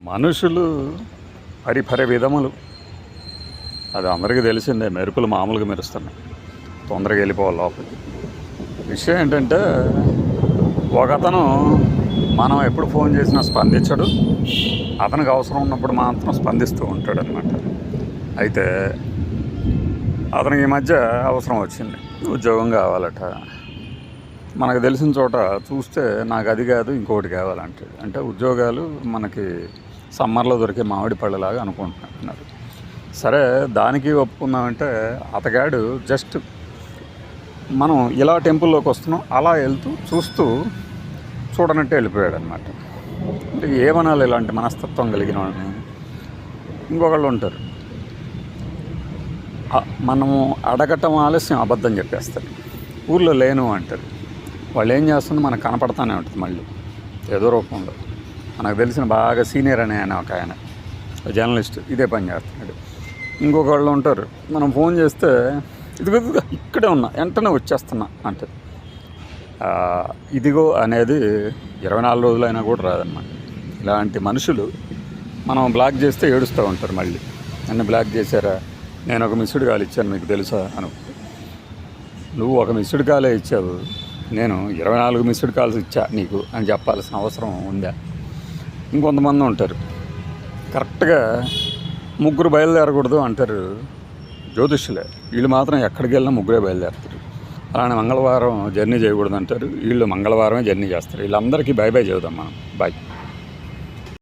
మనుషులు పరిపరి విధములు, అది అందరికీ తెలిసిందే. మెరుపులు మామూలుగా మెరుస్తున్నాయి, తొందరగా వెళ్ళిపోవాలి లోపలికి. విషయం ఏంటంటే, ఒకతను మనం ఎప్పుడు ఫోన్ చేసినా స్పందించడు, అతనికి అవసరం ఉన్నప్పుడు మాత్రం స్పందిస్తూ ఉంటాడు అనమాట. అయితే అతనికి ఈ మధ్య అవసరం వచ్చింది, ఉద్యోగం కావాలట. మనకు తెలిసిన చోట చూస్తే నాకు అది కాదు ఇంకోటి కావాలంటే, అంటే ఉద్యోగాలు మనకి సమ్మర్లో దొరికే మామిడి పళ్ళలాగా అనుకుంటున్నారు. సరే, దానికి ఒప్పుకుందామంటే అతగాడు జస్ట్ మనం ఇలా టెంపుల్లోకి వస్తున్నాం అలా వెళ్తూ చూస్తూ చూడనట్టు వెళ్ళిపోయాడు అనమాట. అంటే ఏమనాలి ఇలాంటి మనస్తత్వం కలిగిన వాళ్ళని? ఇంకొకళ్ళు ఉంటారు, మనము అడగటం ఆలస్యం అబద్ధం చెప్పేస్తారు, ఊర్లో లేను అంటారు. వాళ్ళు ఏం చేస్తుందో మనకు కనపడతానే ఉంటుంది మళ్ళీ ఏదో రూపంలో. మనకు తెలిసిన బాగా సీనియర్ అనే ఆయన, ఒక ఆయన జర్నలిస్ట్, ఇదే పని చేస్తున్నాడు. ఇంకొకళ్ళు ఉంటారు, మనం ఫోన్ చేస్తే ఇదిగో ఇక్కడే ఉన్నా వెంటనే వచ్చేస్తున్నా అంటే, ఇదిగో అనేది 24 రోజులైనా కూడా రాదన్నమాట. ఇలాంటి మనుషులు మనం బ్లాక్ చేస్తే ఏడుస్తూ ఉంటారు. మళ్ళీ నన్ను బ్లాక్ చేశారా, నేను ఒక మిస్డ్ కాల్ ఇచ్చాను మీకు తెలుసా అను. నువ్వు ఒక మిస్డ్ కాలే ఇచ్చావు, నేను 24 మిస్డ్ కాల్స్ ఇచ్చా నీకు అని చెప్పాల్సిన అవసరం ఉందా? ఇంకొంతమంది ఉంటారు, కరెక్ట్గా 3 బయలుదేరకూడదు అంటారు జ్యోతిష్యులే, వీళ్ళు మాత్రం ఎక్కడికి వెళ్ళినా 3 బయలుదేరుతారు. అలానే మంగళవారం జర్నీ చేయకూడదు అంటారు, వీళ్ళు మంగళవారమే జర్నీ చేస్తారు. వీళ్ళందరికీ బై బై చెబుదాం మనం. బాయ్.